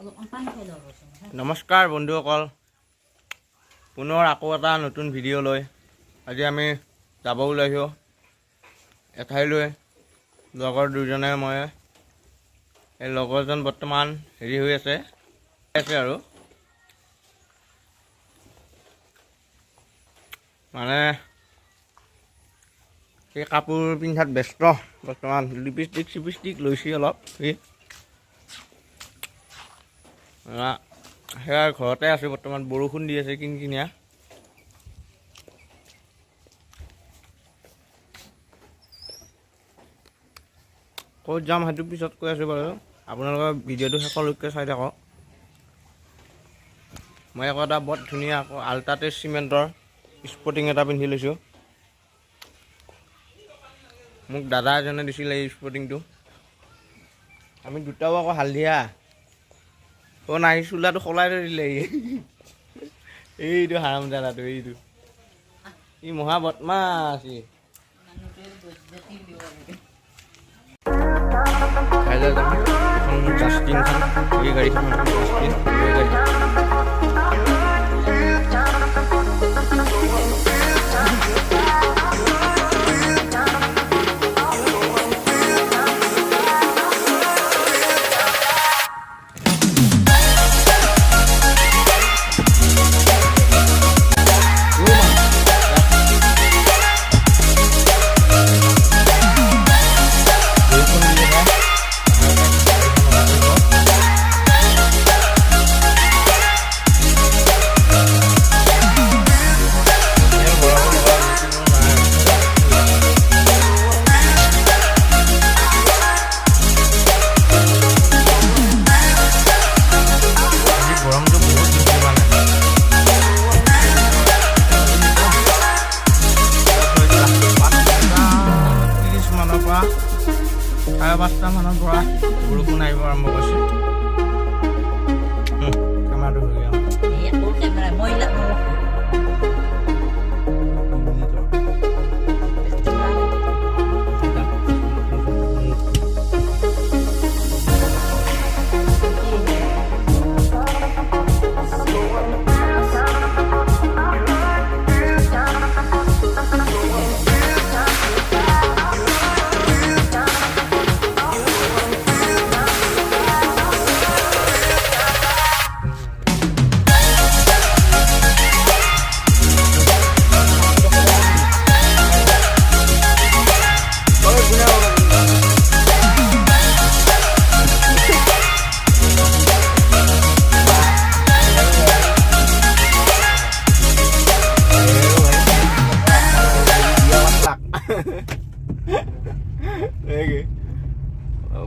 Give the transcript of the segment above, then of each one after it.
নমস্কাৰ বন্ধুসকল, পুনৰ আকৌ এটা নতুন ভিডিঅ' লৈ আজি আমি যাব ওলাইছোঁ এঠাইলৈ। লগৰ দুজনে মই, এই লগৰজন বৰ্তমান হেৰি হৈ আছে আৰু মানে সেই কাপোৰ পিন্ধাত ব্যস্ত বৰ্তমান। লিপষ্টিক লৈছে অলপ সেয়া ঘৰতে আছোঁ বৰ্তমান। বৰষুণ দি আছে কিনকিনীয়া। ক'ত যাম সেইটো পিছত কৈ আছোঁ বাৰু, আপোনালোকৰ ভিডিঅ'টো শেষলৈকে চাই থাকক। মই আকৌ এটা বৰ ধুনীয়া আকৌ আল্ট্ৰাটেক চিমেণ্টৰ স্পৰ্টিং এটা পিন্ধি লৈছোঁ। মোক দাদা এজনে দিছিলে এই স্পৰ্টিংটো। আমি দুটাও আকৌ হালধীয়া। নাই চোলাটো সলাই থৈ দিলে এইটো হাৰাম দাদাটো, এইটো ই মহা বদমাছ। কাইলৈ যাম এখন জাষ্টিনখন, এই গাড়ীখন জাষ্টিন গাড়ী। চাৰে 5টা মানৰ পৰা বৰষুণ আহিব আৰম্ভ কৰিছে। কেমেৰাটো হৈ গ'ল।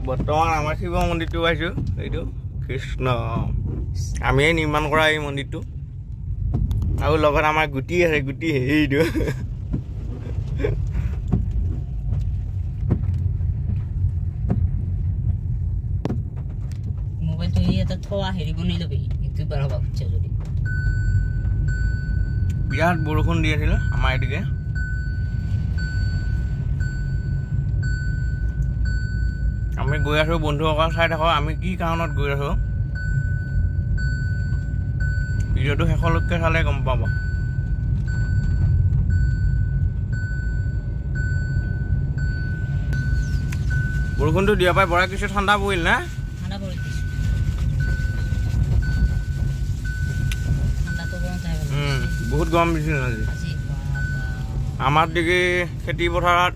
বৰ্তমান আমাৰ শিৱ মন্দিৰটো আহিছোঁ। এইটো কৃষ্ণ, আমিয়ে নিৰ্মাণ কৰা এই মন্দিৰটো। আৰু লগত আমাৰ গুটি আছে, গুটি হেৰিটো মোবাইলটো এটা থোৱা হেৰি বনাই ল'বি ইউটিউবাৰ হ'ব খুজিছে যদি। বিৰাট বৰষুণ দি আছিল আমাৰ এদিকে। আমি গৈ আছোঁ, বন্ধুসকল চাই থাকক আমি কি কাৰণত গৈ আছোঁ। ভিডিঅ'টো শেষলৈকে চালে গম পাব। বৰষুণটো দিয়া পাই বৰা কিছু ঠাণ্ডা পৰিল না? বহুত গৰম দিছিল আজি। আমাৰ দিকে খেতি পথাৰত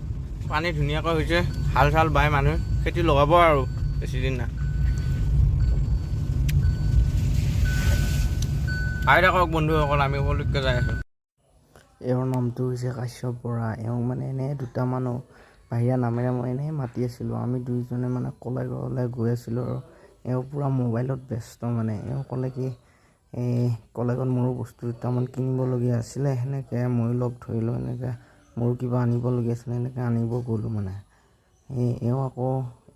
পানী ধুনীয়াকৈ হৈছে, হাল চাল বাই মানুহে খেতি লগাব আৰু বেছিদিন নাই। চাই থাকক বন্ধুসকল, আমি সকলোকে যাই আছোঁ। এওঁৰ নামটো হৈছে কাশ্যপ বৰা। এওঁক মানে এনেই দুটা মানুহ বাহিৰা নামেৰে মই এনেই মাতি আছিলোঁ। আমি দুইজনে মানে কলেজলৈ গৈ আছিলোঁ আৰু এওঁ পূৰা মোবাইলত ব্যস্ত। মানে এওঁ ক'লে কি এই কলেজত মোৰো বস্তু দুটামান কিনিবলগীয়া আছিলে, সেনেকৈ ময়ো লগ ধৰিলোঁ। এনেকৈ মোৰো কিবা আনিবলগীয়া আছিলে, এনেকৈ আনিব গ'লোঁ। মানে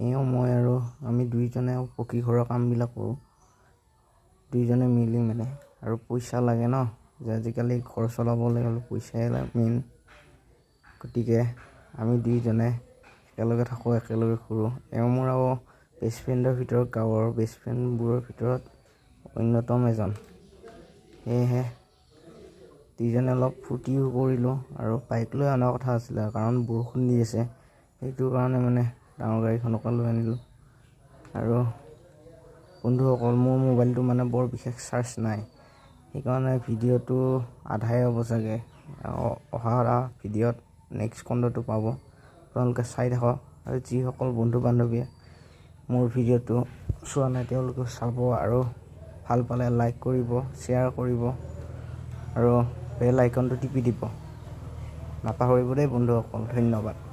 এওঁ মই আৰু আমি দুইজনে পকী ঘৰৰ কামবিলাক কৰোঁ দুইজনে মিলি মানে। আৰু পইচা লাগে ন, যে আজিকালি ঘৰ চলাবলৈ হ'লে পইচাই মেইন। গতিকে আমি দুইজনে একেলগে থাকোঁ, একেলগে ঘূৰোঁ। এওঁ মোৰ আৰু বেষ্ট ফ্ৰেণ্ডৰ ভিতৰত, গাঁৱৰ বেষ্ট ফ্ৰেণ্ডবোৰৰ ভিতৰত অন্যতম এজন। সেয়েহে দুইজনে অলপ ফূৰ্তিও কৰিলোঁ আৰু বাইক লৈ অনা কথা আছিলে কাৰণ বৰষুণ দি আছে, সেইটো কাৰণে মানে ডাঙৰ গাড়ীখনকে লৈ আনিলোঁ। আৰু বন্ধুসকল, মোৰ মোবাইলটো মানে বৰ বিশেষ চাৰ্জ নাই, সেইকাৰণে ভিডিঅ'টো আধাই হ'ব চাগে। অহা ভিডিঅ'ত নেক্সট খণ্ডটো পাব, আপোনালোকে চাই থাকক। আৰু যিসকল বন্ধু বান্ধৱীয়ে মোৰ ভিডিঅ'টো চোৱা নাই তেওঁলোকেও চাব আৰু ভাল পালে লাইক কৰিব, শ্বেয়াৰ কৰিব আৰু বেল আইকনটো টিপি দিব নাপাহৰিব দেই বন্ধুসকল। ধন্যবাদ।